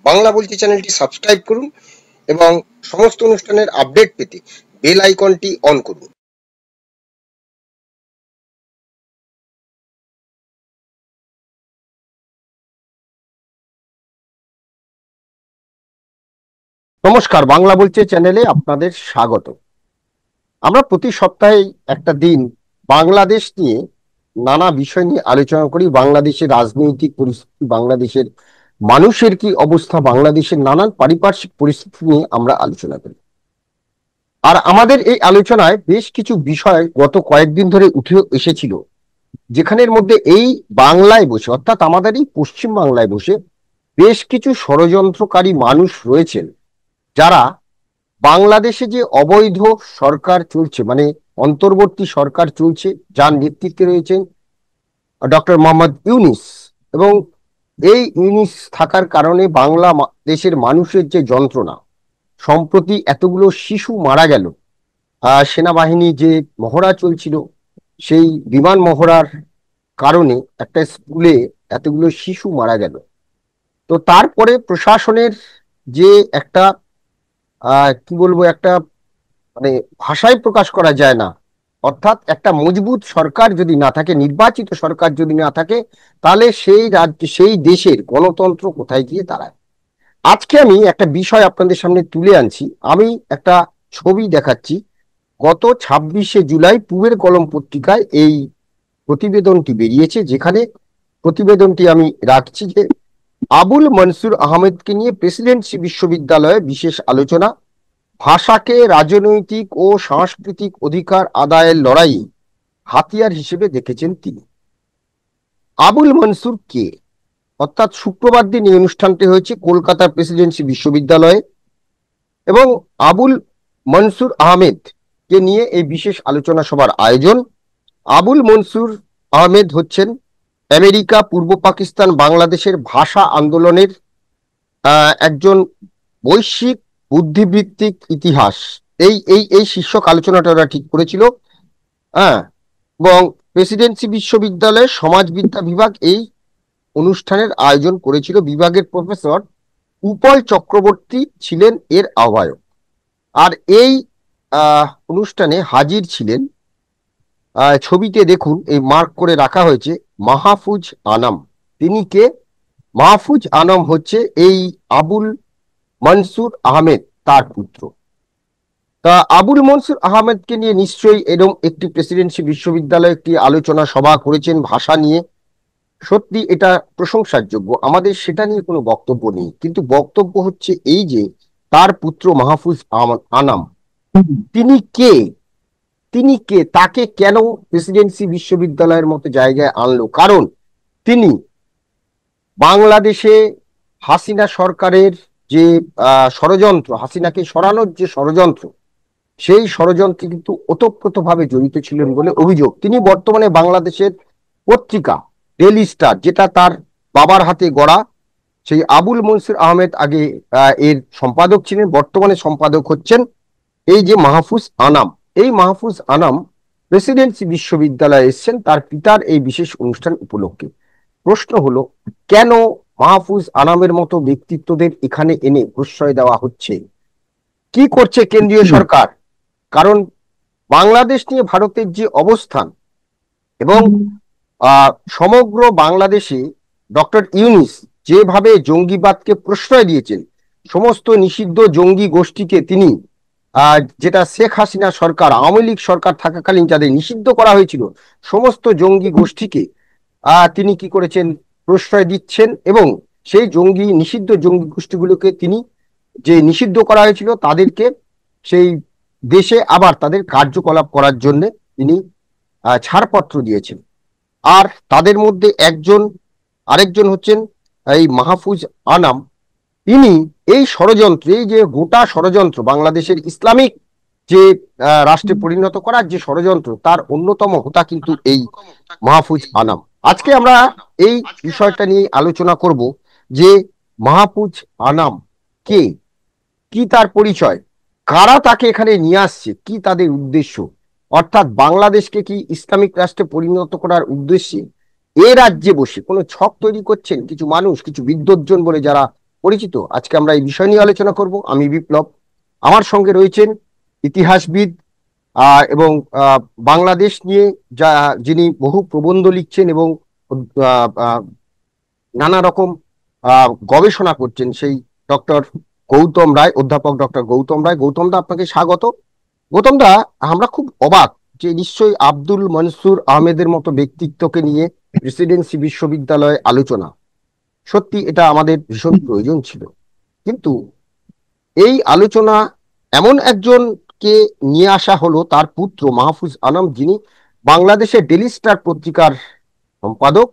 বাংলা বলছি চ্যানেলটি সাবস্ক্রাইব করুন এবং সমস্ত অনুষ্ঠানের আপডেট পেতে বেল আইকনটি অন করুন। নমস্কার, বাংলা বলছে চ্যানেলে আপনাদের স্বাগত। আমরা প্রতি সপ্তাহে একটা দিন বাংলাদেশ নিয়ে নানা বিষয় নিয়ে আলোচনা করি। বাংলাদেশের রাজনৈতিক পরিস্থিতি, বাংলাদেশের মানুষের কি অবস্থা, বাংলাদেশের নানান পারিপার্শ্বিক পরিস্থিতি নিয়ে আমরা আলোচনা করি। আর আমাদের এই আলোচনায় বেশ কিছু বিষয় গত কয়েকদিন ধরে উঠে এসেছিল, যেখানের মধ্যে এই বাংলায় বসে, অর্থাৎ আমাদের এই পশ্চিম বাংলায় বসে বেশ কিছু ষড়যন্ত্রকারী মানুষ রয়েছেন, যারা বাংলাদেশে যে অবৈধ সরকার চলছে, মানে অন্তর্বর্তী সরকার চলছে, যার নেতৃত্বে রয়েছেন ডক্টর মোহাম্মদ ইউনূস, এবং এই ইউনূস থাকার কারণে বাংলাদেশের মানুষের যে যন্ত্রণা, সম্প্রতি এতগুলো শিশু মারা গেল, সেনাবাহিনী যে মহড়া চলছিল, সেই বিমান মহড়ার কারণে একটা স্কুলে এতগুলো শিশু মারা গেল। তো তারপরে প্রশাসনের যে একটা কি বলবো, একটা মানে ভাষায় প্রকাশ করা যায় না, অর্থাৎ একটা মজবুত সরকার যদি না থাকে, নির্বাচিত সরকার যদি না থাকে, তাহলে সেই রাজ্য, সেই দেশের গণতন্ত্র কোথায় গিয়ে দাঁড়ায়। আজকে আমি একটা বিষয় আপনাদের সামনে তুলে আনছি। আমি একটা ছবি দেখাচ্ছি। গত 26শে জুলাই পূবের কলম পত্রিকায় এই প্রতিবেদনটি বেরিয়েছে, যেখানে প্রতিবেদনটি আমি রাখছি যে আবুল মনসুর আহমেদকে নিয়ে প্রেসিডেন্সি বিশ্ববিদ্যালয়ে বিশেষ আলোচনা, ভাষাকে রাজনৈতিক ও সাংস্কৃতিক অধিকার আদায়ের লড়াই হাতিয়ার হিসেবে দেখেছেন তিনি। আবুল মনসুর কে? অর্থাৎ শুক্রবার দিন এই অনুষ্ঠানটি হয়েছে কলকাতা প্রেসিডেন্সি বিশ্ববিদ্যালয়ে, এবং আবুল মনসুর আহমেদ কে নিয়ে এই বিশেষ আলোচনা সভার আয়োজন। আবুল মনসুর আহমেদ হচ্ছেন আমেরিকা, পূর্ব পাকিস্তান, বাংলাদেশের ভাষা আন্দোলনের একজন বৈশ্বিক বুদ্ধিবৃত্তিক ইতিহাস, এই এই এই শীর্ষক আলোচনাটা ওরা ঠিক করেছিল। এবং প্রেসিডেন্সি বিশ্ববিদ্যালয়ের সমাজবিদ্যা বিভাগ এই অনুষ্ঠানের আয়োজন করেছিল। বিভাগের প্রফেসর উপল চক্রবর্তী ছিলেন এর আহ্বায়ক। আর এই অনুষ্ঠানে হাজির ছিলেন, ছবিতে দেখুন, এই মার্ক করে রাখা হয়েছে, মাহফুজ আনাম। তিনি কে? মাহফুজ আনাম হচ্ছে এই আবুল মনসুর আহমেদ, তার পুত্র। তা আবুল মনসুর আহমেদকে নিয়ে নিশ্চয়ই এরকম একটি প্রেসিডেন্সি বিশ্ববিদ্যালয়ে একটি আলোচনা সভা করেছেন ভাষা নিয়ে, সত্যি এটা প্রশংসার যোগ্য। আমাদের সেটা নিয়ে কোনো বক্তব্য নেই, কিন্তু বক্তব্য হচ্ছে এই যে তার পুত্র মাহফুজ আনাম, তিনি কে? তিনি কে? তাকে কেন প্রেসিডেন্সি বিশ্ববিদ্যালয়ের মতো জায়গায় আনলো? কারণ তিনি বাংলাদেশে হাসিনা সরকারের যে ষড়যন্ত্র, হাসিনাকে সরানোর যে ষড়যন্ত্র, সেই ষড়যন্ত্রে কিন্তু ওতপ্রোতভাবে জড়িত ছিলেন বলে অভিযোগ। তিনি বর্তমানে বাংলাদেশের পত্রিকা ডেইলি স্টার, যেটা তার বাবার হাতে গড়া, সেই আবুল মনসুর আহমেদ আগে এর সম্পাদক ছিলেন, বর্তমানে সম্পাদক হচ্ছেন এই যে মাহফুজ আনাম। এই মাহফুজ আনাম প্রেসিডেন্সি বিশ্ববিদ্যালয়ে এসেছেন তার পিতার এই বিশেষ অনুষ্ঠান উপলক্ষে। প্রশ্ন হলো, কেন মাহফুজ আনামের মতো ব্যক্তিত্বদের এখানে এনে প্রশ্রয় দেওয়া হচ্ছে? কি করছে কেন্দ্রীয় সরকার? কারণ বাংলাদেশ নিয়ে ভারতের যে অবস্থান, এবং সমগ্র বাংলাদেশে ডক্টর ইউনূস যেভাবে জঙ্গিবাদকে প্রশ্রয় দিয়েছেন, সমস্ত নিষিদ্ধ জঙ্গি গোষ্ঠীকে তিনি, যেটা শেখ হাসিনা সরকার, আওয়ামী লীগ সরকার থাকাকালীন যাদের নিষিদ্ধ করা হয়েছিল, সমস্ত জঙ্গি গোষ্ঠীকে তিনি কি করেছেন? প্রশ্রয় দিচ্ছেন, এবং সেই নিষিদ্ধ জঙ্গি গোষ্ঠীগুলোকে তিনি, যে নিষিদ্ধ করা হয়েছিল তাদেরকে, সেই দেশে আবার তাদের কার্যকলাপ করার জন্য তিনি ছাড়পত্র দিয়েছেন। আর তাদের মধ্যে আরেকজন হচ্ছেন এই মাহফুজ আনাম। তিনি এই ষড়যন্ত্র, এই যে গোটা ষড়যন্ত্র, বাংলাদেশের ইসলামিক যে রাষ্ট্রে পরিণত করার যে ষড়যন্ত্র, তার অন্যতম হোতা কিন্তু এই মাহফুজ আনাম। আজকে আমরা এই বিষয়টা নিয়ে আলোচনা করব যে মাহফুজ আনাম কে, কি তার পরিচয়, কারা তাকে এখানে নিয়ে আসছে, কি তাদের উদ্দেশ্য, অর্থাৎ বাংলাদেশকে কি ইসলামিক রাষ্ট্রে পরিণত করার উদ্দেশ্যে এ রাজ্যে বসে কোনো ছক তৈরি করছেন কিছু মানুষ, কিছু বিদ্বজ্জন বলে যারা পরিচিত। আজকে আমরা এই বিষয় নিয়ে আলোচনা করব। আমি বিপ্লব, আমার সঙ্গে রয়েছেন ইতিহাসবিদ এবং বাংলাদেশ নিয়ে যিনি বহু প্রবন্ধ লিখছেন এবং আহ, আহ, নানা রকম গবেষণা করছেন, সেই ডক্টর গৌতম রায়, অধ্যাপক ডক্টর গৌতম রায়। গৌতম দা, আপনাকে স্বাগত। গৌতম দা, আমরা খুব অবাক যে নিশ্চয়ই আব্দুল মনসুর আহমেদের মতো ব্যক্তিত্বকে নিয়ে প্রেসিডেন্সি বিশ্ববিদ্যালয়ে আলোচনা, সত্যি এটা আমাদের ভীষণ প্রয়োজন ছিল। কিন্তু এই আলোচনা এমন একজনকে নিয়ে আসা হলো, তার পুত্র মাহফুজ আনাম, যিনি বাংলাদেশের ডেলি স্টার পত্রিকার সম্পাদক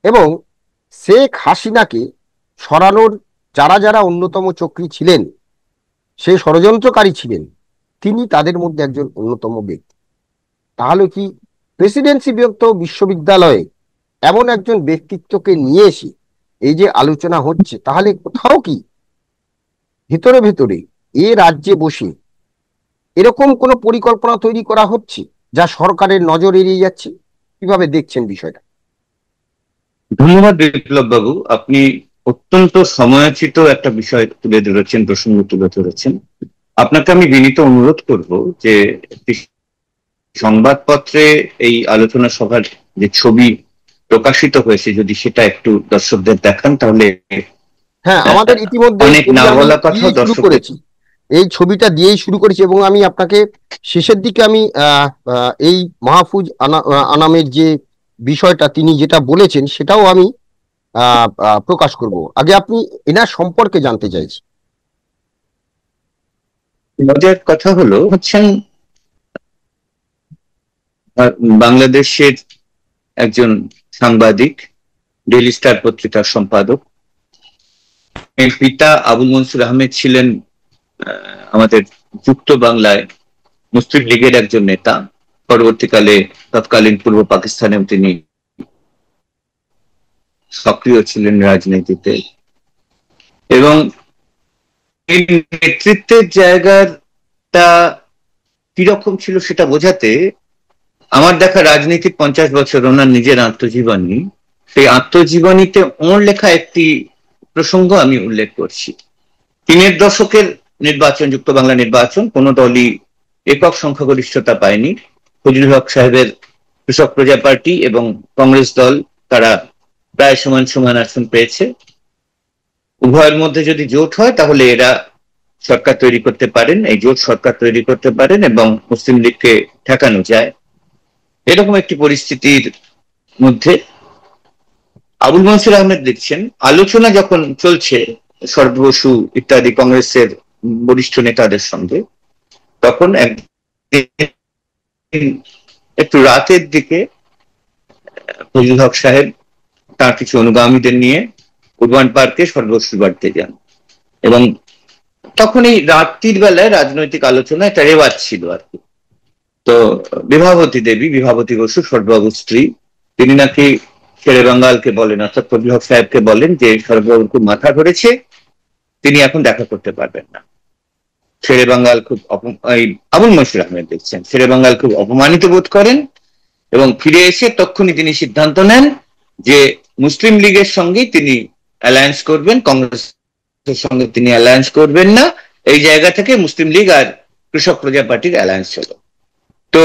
এবং শেখ হাসিনাকে সরানোর যারা যারা অন্যতম চক্রী ছিলেন, সে ষড়যন্ত্রকারী ছিলেন, তিনি তাদের মধ্যে একজন অন্যতম ব্যক্তি। তাহলে কি প্রেসিডেন্সি বিশ্ববিদ্যালয়ে এমন একজন ব্যক্তিত্বকে নিয়ে এসে এই যে আলোচনা হচ্ছে, তাহলে কোথাও কি ভিতরে ভিতরে এ রাজ্যে বসে এরকম কোন পরিকল্পনা তৈরি করা হচ্ছে যা সরকারের নজর এড়িয়ে যাচ্ছে? কিভাবে দেখছেন বিষয়টা? ধন্যবাদ বিপ্লব বাবু, আপনি অত্যন্ত সময়োচিত একটা বিষয় তুলে ধরেছেন, প্রসঙ্গ তুলে ধরেছেন। আপনাকে আমি বিনীত অনুরোধ করব যে একটি সংবাদপত্রে এই আলোচনা সভার যে ছবি প্রকাশিত হয়েছে, যদি সেটা একটু দর্শকদের দেখান, তাহলে হ্যাঁ, আমাদের ইতিমধ্যে অনেক না আমি বলা কথা দিয়েই শুরু দর্শকদের। করেছি, এই ছবিটা দিয়েই শুরু করেছি। এবং আমি আপনাকে শেষের দিকে আমি এই মাহফুজ আনামের যে বিষয়টা তিনি যেটা বলেছেন সেটাও আমি প্রকাশ করব। আগে আপনি এনার সম্পর্কে জানতে চাইছি। মজার কথা হচ্ছেন বাংলাদেশের একজন সাংবাদিক, ডেইলি স্টার পত্রিকার সম্পাদক। এর পিতা আবুল মনসুর আহমেদ ছিলেন আমাদের যুক্ত বাংলায় মুসলিম লীগের একজন নেতা। পরবর্তীকালে তৎকালীন পূর্ব পাকিস্তানেও তিনি সক্রিয় ছিলেন রাজনীতিতে, এবং এই নেতৃত্বের জায়গাটা কিরকম ছিল সেটা বোঝাতে আমার দেখা রাজনীতির 50 বছর ওনার নিজের আত্মজীবনী, সেই আত্মজীবনীতে ওর লেখা একটি প্রসঙ্গ আমি উল্লেখ করছি। 3-এর দশকের নির্বাচন, যুক্ত বাংলা নির্বাচন, কোন দলই একক সংখ্যাগরিষ্ঠতা পায়নি। ফজলুল হক সাহেবের কৃষক প্রজা পার্টি এবং কংগ্রেস দল, তারা প্রায় সমান সমান আসন পেয়েছে। উভয়ের মধ্যে যদি জোট হয় তাহলে এরা সরকার তৈরি করতে পারেন, এই জোট সরকার তৈরি করতে পারেন এবং মুসলিম লীগকে ঠেকানো যায়। এরকম একটি পরিস্থিতির মধ্যে আবুল মনসুর আহমেদ লিখছেন, আলোচনা যখন চলছে শরৎ বসু ইত্যাদি কংগ্রেসের বরিষ্ঠ নেতাদের সঙ্গে, তখন একটু রাতের দিকে ফজলুল হক সাহেব তার কিছু অনুগামীদের নিয়ে উডওয়ান পার্কে শরৎ বসুর বাড়িতে যান। এবং তখন এই রাত্রির বেলায় রাজনৈতিক আলোচনা একটা রেওয়াজ ছিল আর কি। তো বিভাবতী দেবী, বিভাবতী বসু শরৎবাবুর স্ত্রী, তিনি নাকি শেরে বাঙ্গালকে বলেন, অর্থাৎ ফজলুল হক সাহেবকে বলেন যে শরৎবাবুর খুব মাথা ধরেছে, তিনি এখন দেখা করতে পারবেন না। শেরে বাঙ্গাল খুব আবুল মনসুর আহমেদ দেখছেন, শেরে বাঙ্গাল খুব অপমানিত বোধ করেন এবং ফিরে এসে তখনই তিনি সিদ্ধান্ত নেন যে মুসলিম লীগের সঙ্গে তিনি অ্যালায়েন্স করবেন, কংগ্রেসের সঙ্গে তিনি অ্যালায়েন্স করবেন না। এই জায়গা থেকে মুসলিম লীগ আর কৃষক প্রজা পার্টির অ্যালায়েন্স হলো। তো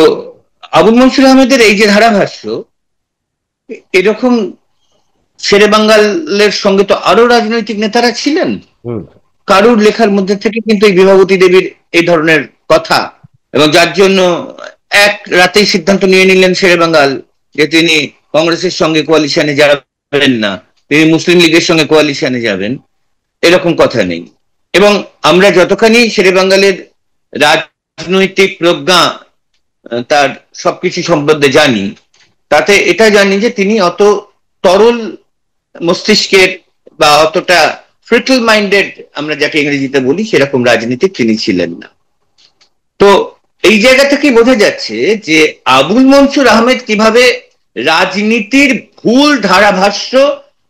আবুল মনসুর আহমেদের এই যে ধারাভাষ্য, এরকম শেরে বাঙ্গালের সঙ্গে তো আরো রাজনৈতিক নেতারা ছিলেন, কারুর লেখার মধ্যে থেকে কিন্তু এই বিভাবতী দেবীর এই ধরনের কথা, এবং যার জন্য এক রাতেই সিদ্ধান্ত নিয়ে নিলেন শেরে বাঙ্গাল যে তিনি কংগ্রেসের সঙ্গে কোয়ালিশনে যাবেন না, তিনি মুসলিম লীগের সঙ্গে কোয়ালিশনে যাবেন, এরকম কথা নেই। এবং আমরা যতখানি শেরে বাঙ্গালের রাজনৈতিক প্রজ্ঞা, তার সবকিছু সম্বন্ধে জানি, তাতে এটা জানি যে তিনি অত তরল মস্তিষ্কের বা অতটা ফ্রিটল মাইন্ডেড, আমরা যাকে ইংরেজিতে বলি, সেরকম রাজনীতিক তিনি ছিলেন না। তো এই জায়গা থেকে বোঝা যাচ্ছে যে আবুল মনসুর আহমেদ কিভাবে রাজনীতির ভুল ধারাভাষ্য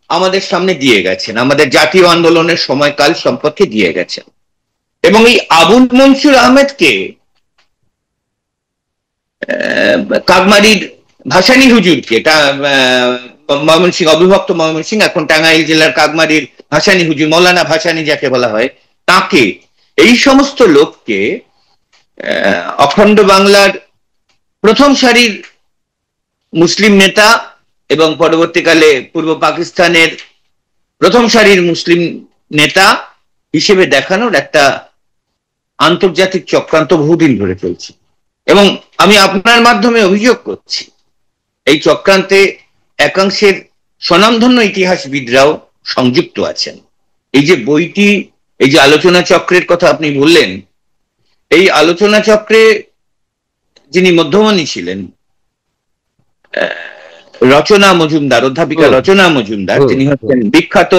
আমাদের সামনে দিয়ে গেছেন, আমাদের জাতীয় আন্দোলনের সময়কাল সম্পর্কে দিয়ে গেছেন। এবং এই আবুল মনসুর আহমেদকে কাকমারির ভাসানী হুজুরকে, এটা ময়মনসিংহ, অবিভক্ত ময়মনসিংহ, এখন টাঙ্গাইল জেলার কাকমারির ভাসানী হুজুর, মৌলানা ভাসানী যাকে বলা হয়, তাকে, এই সমস্ত লোককে অখণ্ড বাংলার প্রথম সারির মুসলিম নেতা এবং পরবর্তীকালে পূর্ব পাকিস্তানের প্রথম সারির মুসলিম নেতা হিসেবে দেখানোর একটা আন্তর্জাতিক চক্রান্ত বহুদিন ধরে চলছে। এবং আমি আপনার মাধ্যমে অভিযোগ করছি, এই চক্রান্তে একাংশের স্বনামধন্য ইতিহাসবিদরাও সংযুক্ত আছেন। এই যে বইটি, এই যে আলোচনা চক্রের কথা আপনি বললেন, এই আলোচনা চক্রে যিনি মধ্যমণি ছিলেন, রচনা মজুমদার, অধ্যাপিকা রচনা মজুমদার, তিনি হচ্ছেন বিখ্যাত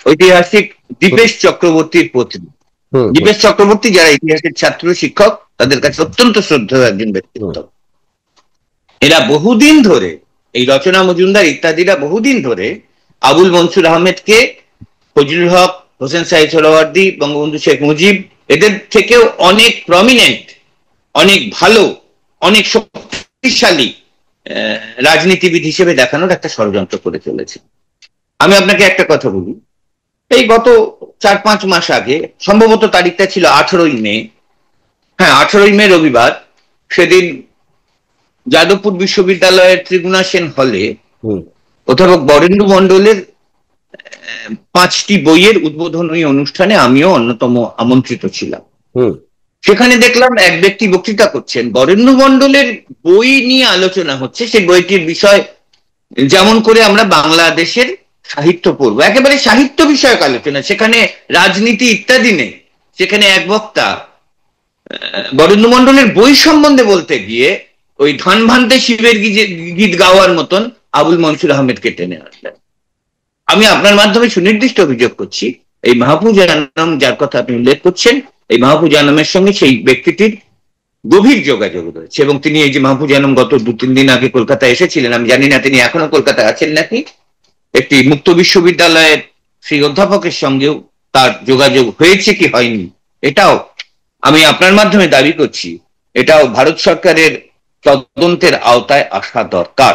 ঐতিহাসিক দীপেশ চক্রবর্তীর পত্নী। দীপেশ চক্রবর্তী যারা ইতিহাসের ছাত্র শিক্ষক, তাদের কাছে অত্যন্ত শ্রদ্ধেয় একজন ব্যক্তিত্ব। এরা বহুদিন ধরে, এই রচনা মজুমদার ইত্যাদিরা বহুদিন ধরে আবুল মনসুর আহমেদকে, ফজলুল হক, হোসেন সাইদ সোহরাওয়ার্দী, বঙ্গবন্ধু শেখ মুজিব, এদের থেকেও অনেক প্রমিনেন্ট, অনেক ভালো, অনেক শক্তিশালী রাজনীতিবিদ হিসেবে দেখানোর একটা ষড়যন্ত্র করে চলেছে। আমি আপনাকে একটা কথা বলি, এই গত 4-5 মাস আগে, সম্ভবত তারিখটা ছিল 18ই মে, হ্যাঁ 18ই মে রবিবার, সেদিন যাদবপুর বিশ্ববিদ্যালয়ের ত্রিগুণা সেন হলে অধ্যাপক বরেন্দ্র মণ্ডলের 5টি বইয়ের উদ্বোধনী অনুষ্ঠানে আমিও অন্যতম আমন্ত্রিত ছিলাম। সেখানে দেখলাম এক ব্যক্তি বক্তৃতা করছেন, বরেন্দ্র মণ্ডলের বই নিয়ে আলোচনা হচ্ছে। সেই বইটির বিষয় যেমন করে আমরা বাংলাদেশের সাহিত্য পড়ব, একেবারে সাহিত্য বিষয়ক আলোচনা, সেখানে রাজনীতি ইত্যাদি নেই। সেখানে এক বক্তা বরেন্দ্র মণ্ডলের বই সম্বন্ধে বলতে গিয়ে ওই ধান ভান্তে শিবের গীত গাওয়ার মতন আবুল মনসুর আহমেদকে টেনে আনলেন। আমি আপনার মাধ্যমে সুনির্দিষ্ট অভিযোগ করছি, এই মাহফুজ আনাম যার কথা আপনি উল্লেখ করছেন, এই মাহফুজ আনামের সঙ্গে সেই ব্যক্তিটির গভীর যোগাযোগ রয়েছে। এবং তিনি, এই যে মাহফুজ আনাম গত 2-3 দিন আগে কলকাতায় এসেছিলেন, আমি জানি না তিনি এখনো কলকাতায় আছেন নাকি, একটি মুক্ত বিশ্ববিদ্যালয়ের সেই অধ্যাপকের সঙ্গেও তার যোগাযোগ হয়েছে কি হয়নি, এটাও আমি আপনার মাধ্যমে দাবি করছি, এটাও ভারত সরকারের তদন্তের আওতায় আসা দরকার।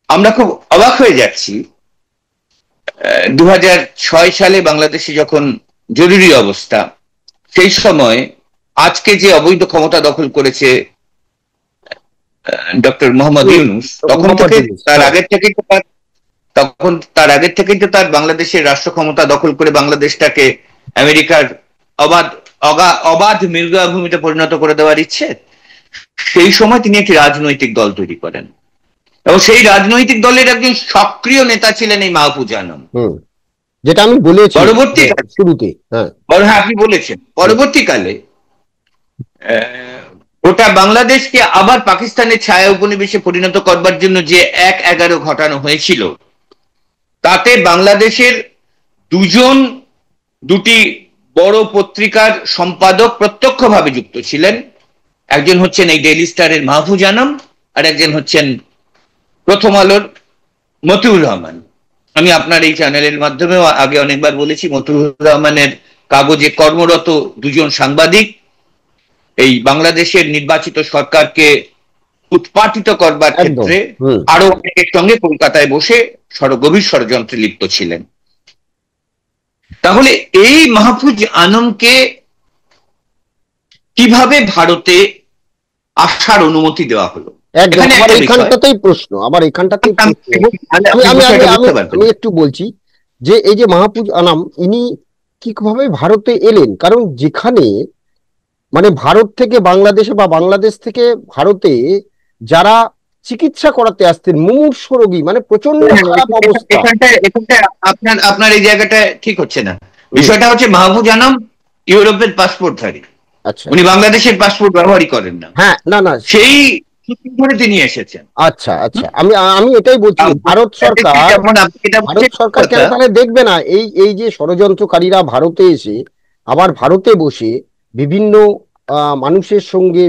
আমরা খুব অবাক হয়ে যাচ্ছি, 2006 সালে বাংলাদেশে যখন জরুরি অবস্থা, সেই সময় আজকে যে অবৈধ ক্ষমতা দখল করেছে ডক্টর মোহাম্মদ ইউনূস, তখন থেকে তার আগের থেকেই তো তার বাংলাদেশের রাষ্ট্র ক্ষমতা দখল করে বাংলাদেশটাকে আমেরিকার অবাধ মৃগয়া ভূমিতে পরিণত করে দেওয়ার ইচ্ছে। সেই সময় তিনি একটি রাজনৈতিক দল তৈরি করেন এবং সেই রাজনৈতিক দলের একজন সক্রিয় নেতা ছিলেন এই মাহফুজ আনাম, যেটা আমি বলেছি পরবর্তীকালে শুরুতে। হ্যাঁ, আপনি বলেছেন পরবর্তীকালে গোটা বাংলাদেশকে আবার পাকিস্তানের ছায়া উপনিবেশে পরিণত করবার জন্য যে 1-11 ঘটানো হয়েছিল, তাতে বাংলাদেশের দুটি বড় পত্রিকার সম্পাদক প্রত্যক্ষভাবে যুক্ত ছিলেন। একজন হচ্ছেন এই ডেইলি স্টারের মাহফুজ আনাম, আর একজন হচ্ছেন প্রথম আলোর মতিউর রহমান। আমি আপনার এই চ্যানেলের মাধ্যমেও আগে অনেকবার বলেছি, মতিউর রহমানের কাগজে কর্মরত 2জন সাংবাদিক এই বাংলাদেশের নির্বাচিত সরকারকে উৎপাটিত করবার ক্ষেত্রে আরো অনেকের সঙ্গে কলকাতায় বসে গভীর ষড়যন্ত্রে লিপ্ত ছিলেন। তাহলে এই মাহফুজ আনামকে কিভাবে ভারতে আসার অনুমতি দেওয়া হলো? এখানটাতেই প্রশ্ন, আমার এখানটাতেই আমি একটু বলছি যে এই যে মাহফুজ আনাম, ইনি কিভাবে ভারতে এলেন? কারণ যেখানে মানে ভারত থেকে বাংলাদেশে বা বাংলাদেশ থেকে ভারতে যারা চিকিৎসা করাতে আসতেন, মুমূর্ষ রোগী, মানে প্রচন্ড খারাপ অবস্থা, আপনার এই জায়গাটা ঠিক হচ্ছে না। বিষয়টা হচ্ছে মাহফুজ আনাম ইউরোপের পাসপোর্টধারী, উনি বাংলাদেশের পাসপোর্ট ব্যবহারই করেন না। হ্যাঁ, না সেই ধরে তিনি এসেছেন। আচ্ছা, আমি এটাই বলছি, ভারত সরকার কেন তাহলে দেখবে না এই যে ষড়যন্ত্রকারীরা ভারতে এসে আবার ভারতে বসে বিভিন্ন মানুষের সঙ্গে,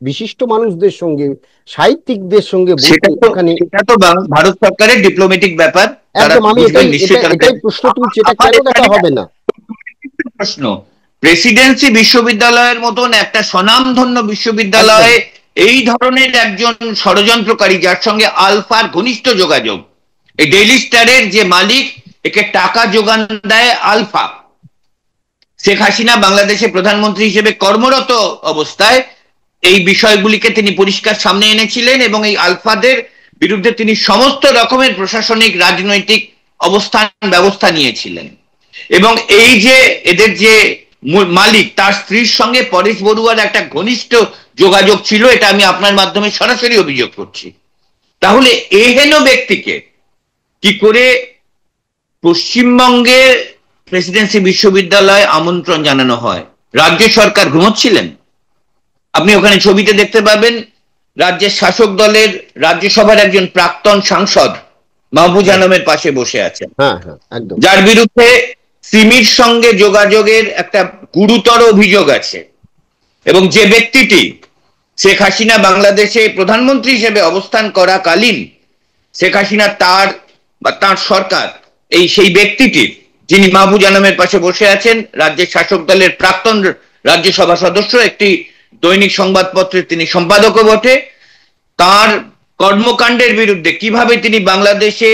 বিশিষ্ট মানুষদের সঙ্গে, সাহিত্যিকদের সঙ্গে, সেটা তো ভারত সরকারের ডিপ্লোম্যাটিক ব্যাপার। একদম, আমি এটাই প্রশ্ন তুলছি, এটা কেন দেখা হবে না? প্রশ্ন, প্রেসিডেন্সি বিশ্ববিদ্যালয়ের মতন একটা স্বনামধন্য বিশ্ববিদ্যালয়ে এই ধরনের একজন ষড়যন্ত্রকারী, যার সঙ্গে আলফার ঘনিষ্ঠ যোগাযোগ, এই ডেইলি স্টারের যে মালিক, একে টাকা যোগান দেয় আলফা। শেখ হাসিনা বাংলাদেশের প্রধানমন্ত্রী হিসেবে কর্মরত অবস্থায় এই বিষয়গুলিকে তিনি পরিষ্কার সামনে এনেছিলেন এবং এই আলফাদের বিরুদ্ধে তিনি সমস্ত রকমের প্রশাসনিক রাজনৈতিক অবস্থান ব্যবস্থা নিয়েছিলেন। এবং এই যে এদের যে মালিক, তার স্ত্রীর সঙ্গে পরেশ বড়ুয়ার একটা ঘনিষ্ঠ যোগাযোগ ছিল, এটা আমি আপনার মাধ্যমে সরাসরি অভিযোগ করছি। তাহলে এহেন ব্যক্তিকে কি করে পশ্চিমবঙ্গের প্রেসিডেন্সি বিশ্ববিদ্যালয়ে আমন্ত্রণ জানানো হয়? রাজ্য সরকার ঘুমোচ্ছিলেন? আপনি ওখানে ছবিতে দেখতে পাবেন রাজ্যের শাসক দলের রাজ্যসভার একজন প্রাক্তন সাংসদ মাহফুজ আলমের পাশে বসে আছেন, যার বিরুদ্ধে সিমির সঙ্গে যোগাযোগের একটা গুরুতর অভিযোগ আছে। এবং যে ব্যক্তিটি শেখ হাসিনা বাংলাদেশে প্রধানমন্ত্রী হিসেবে অবস্থান করাকালীন শেখ হাসিনা তার সরকার সেই ব্যক্তিটি যিনি মাহফুজ আলমের পাশে বসে আছেন, রাজ্যের শাসক দলের প্রাক্তন রাজ্যসভা সদস্য, একটি দৈনিক সংবাদপত্রের তিনি সম্পাদকও বটে, তার কর্মকাণ্ডের বিরুদ্ধে কিভাবে তিনি বাংলাদেশে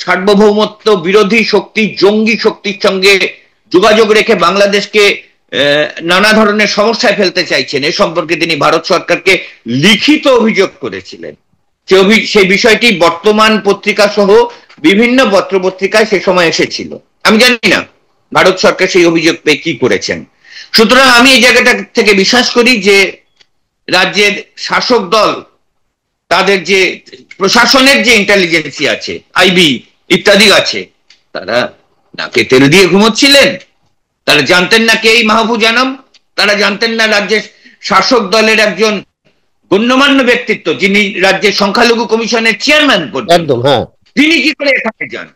সার্বভৌমত্ব বিরোধী শক্তি, জঙ্গি শক্তির সঙ্গে যোগাযোগ রেখে বাংলাদেশকে নানা ধরনের সমস্যায় ফেলতে চাইছেন, এ সম্পর্কে তিনি ভারত সরকারকে লিখিত অভিযোগ করেছিলেন। সেই বিষয়টি বর্তমান পত্রিকা সহ বিভিন্ন পত্র পত্রিকায় সে সময় এসেছিল। আমি জানি না ভারত সরকার সেই অভিযোগ পেয়ে কি করেছেন। সুতরাং আমি এই জায়গাটা থেকে বিশ্বাস করি যে রাজ্যের শাসক দল, তাদের যে প্রশাসনের যে ইন্টেলিজেন্সি আছে, আইবি ইত্যাদি আছে, তারা নাকে তেল দিয়ে ঘুমোচ্ছিলেন। তারা জানতেন না কে এই মাহফুজ আলম, তারা জানতেন না রাজ্যের শাসক দলের একজন গণ্যমান্য ব্যক্তিত্ব, যিনি রাজ্যের সংখ্যালঘু কমিশনের চেয়ারম্যান পর্যন্ত, তিনি কি করে এখানে যান?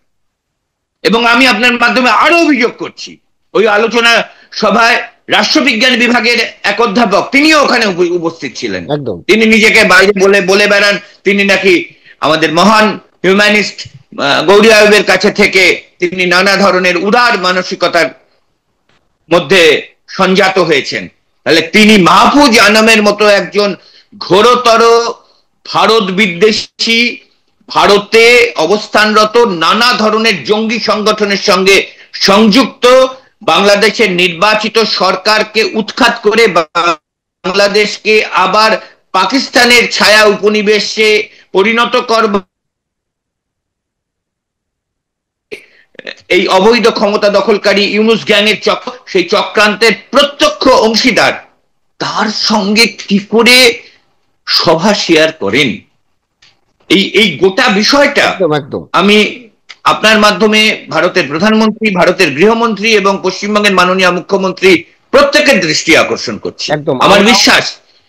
এবং আমি আপনার মাধ্যমে আরো অভিযোগ করছি, ওই আলোচনা সভায় রাষ্ট্রবিজ্ঞান বিভাগের এক অধ্যাপক, তিনিও ওখানে উপস্থিত ছিলেন। তিনি নিজেকে বাইরে বলে বেড়ান তিনি নাকি আমাদের মহান হিউম্যানিস্ট গৌরী আয়ুবের কাছে থেকে তিনি নানা ধরনের উদার মানসিকতার মধ্যে সঞ্জাত হয়েছেন। তাহলে তিনি মাহফুজ আলমের মতো একজন ঘোরতর ভারত বিদ্বেষী, ভারতে অবস্থানরত নানা ধরনের জঙ্গি সংগঠনের সঙ্গে সংযুক্ত, বাংলাদেশের নির্বাচিত সরকারকে উৎখাত করে বাংলাদেশকে আবার পাকিস্তানের ছায়া উপনিবেশে পরিণত করবে, এই অবৈধ ক্ষমতা দখলকারী ইউনুস গ্যাংয়ের সেই চক্রান্তের প্রত্যক্ষ অংশীদার, তার সঙ্গে কি করে সভা শেয়ার করেন? এই গোটা বিষয়টা আমি আপনার মাধ্যমে ভারতের প্রধানমন্ত্রী, ভারতের গৃহমন্ত্রী এবং পশ্চিমবঙ্গের মাননীয় মুখ্যমন্ত্রী প্রত্যেকের দৃষ্টি আকর্ষণ করছি। আমার বিশ্বাস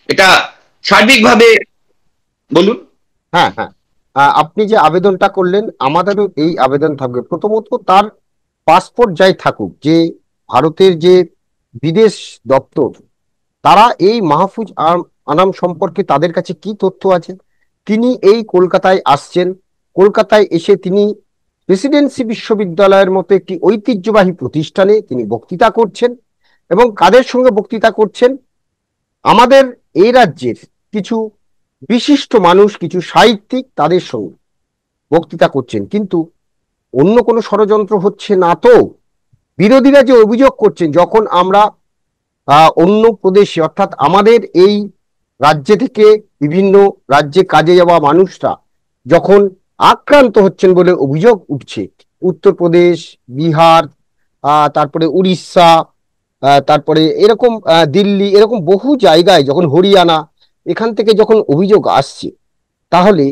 এটা সার্বিকভাবে। বলুন। হ্যাঁ, আপনি যে আবেদনটা করলেন, আমাদেরও এই আবেদন থাকবে। প্রথমত তার পাসপোর্ট যাই থাকুক, যে ভারতের যে বিদেশ দপ্তর, তারা এই মাহফুজ আনাম সম্পর্কে তাদের কাছে কি তথ্য আছে? তিনি এই কলকাতায় আসছেন, কলকাতায় এসে তিনি প্রেসিডেন্সি বিশ্ববিদ্যালয়ের মতো একটি ঐতিহ্যবাহী প্রতিষ্ঠানে তিনি বক্তৃতা করছেন, এবং কাদের সঙ্গে বক্তৃতা করছেন? আমাদের এই রাজ্যের কিছু বিশিষ্ট মানুষ, কিছু সাহিত্যিক, তাদের সঙ্গে বক্তৃতা করছেন। কিন্তু অন্য কোনো ষড়যন্ত্র হচ্ছে না তো? বিরোধীরা যে অভিযোগ করছেন, যখন আমরা অন্য প্রদেশে, অর্থাৎ আমাদের এই রাজ্য থেকে বিভিন্ন রাজ্যে কাজে যাওয়া মানুষরা যখন আক্রান্ত হচ্ছেন বলে অভিযোগ উঠছে, উত্তরপ্রদেশ, বিহার, তারপরে উড়িষ্যা, তারপরে এরকম দিল্লি, এরকম বহু জায়গায়, যখন হরিয়ানা, এখান থেকে যখন অভিযোগ আসছে, তাহলে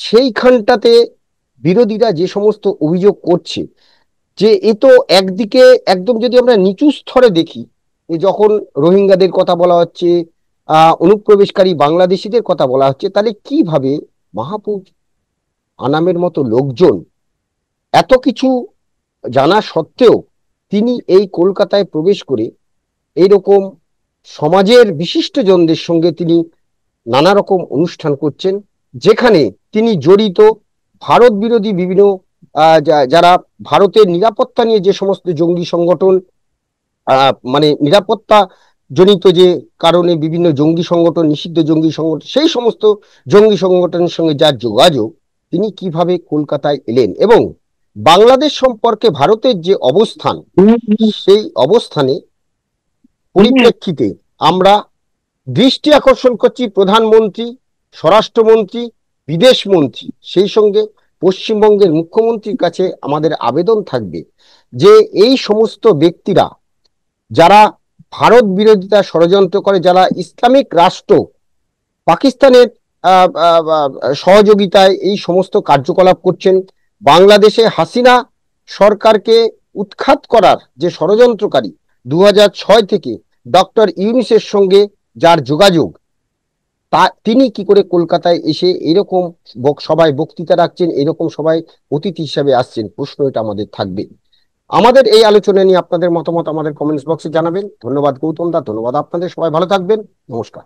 সেইখানটাতে বিরোধীরা যে সমস্ত অভিযোগ করছে, যে এ তো একদিকে একদম, যদি আমরা নিচু স্তরে দেখি, যখন রোহিঙ্গাদের কথা বলা হচ্ছে, অনুপ্রবেশকারী বাংলাদেশিদের কথা বলা হচ্ছে, তাহলে কিভাবে মাহফুজ আনামের মতো লোকজন এত কিছু জানা সত্ত্বেও তিনি এই কলকাতায় প্রবেশ করে এইরকম সমাজের বিশিষ্টজনদের সঙ্গে তিনি নানা রকম অনুষ্ঠান করছেন, যেখানে তিনি জড়িত ভারত বিরোধী বিভিন্ন যারা ভারতের নিরাপত্তা নিয়ে যে সমস্ত জঙ্গি সংগঠন, মানে নিরাপত্তা জনিত যে কারণে বিভিন্ন জঙ্গি সংগঠন, নিষিদ্ধ জঙ্গি সংগঠন, সেই সমস্ত জঙ্গি সংগঠনের সঙ্গে যার যোগাযোগ, তিনি কিভাবে কলকাতায় এলেন এবং বাংলাদেশ সম্পর্কে ভারতের যে অবস্থান, সেই অবস্থানে পরিপ্রেক্ষিতে আমরা দৃষ্টি আকর্ষণ করছি প্রধানমন্ত্রী, স্বরাষ্ট্রমন্ত্রী, বিদেশ মন্ত্রী, সেই সঙ্গে পশ্চিমবঙ্গের মুখ্যমন্ত্রীর কাছে আমাদের আবেদন থাকবে যে এই সমস্ত ব্যক্তিরা যারা ভারত বিরোধিতা ষড়যন্ত্র করে, যারা ইসলামিক রাষ্ট্র পাকিস্তানের সহযোগিতায় এই সমস্ত কার্যকলাপ করছেন, বাংলাদেশে হাসিনা সরকারকে উৎখাত করার যে ষড়যন্ত্রকারী 2006 থেকে ডক্টর ইউনূসের সঙ্গে যার যোগাযোগ, তা তিনি কি করে কলকাতায় এসে এরকম সবাই বক্তৃতা রাখছেন, এরকম সবাই অতিথি হিসাবে আসছেন, প্রশ্ন এটা আমাদের থাকবে। আমাদের এই আলোচনা নিয়ে আপনাদের মতামত আমাদের কমেন্টস বক্সে জানাবেন। ধন্যবাদ গৌতম দা, ধন্যবাদ আপনাদের, সবাই ভালো থাকবেন, নমস্কার।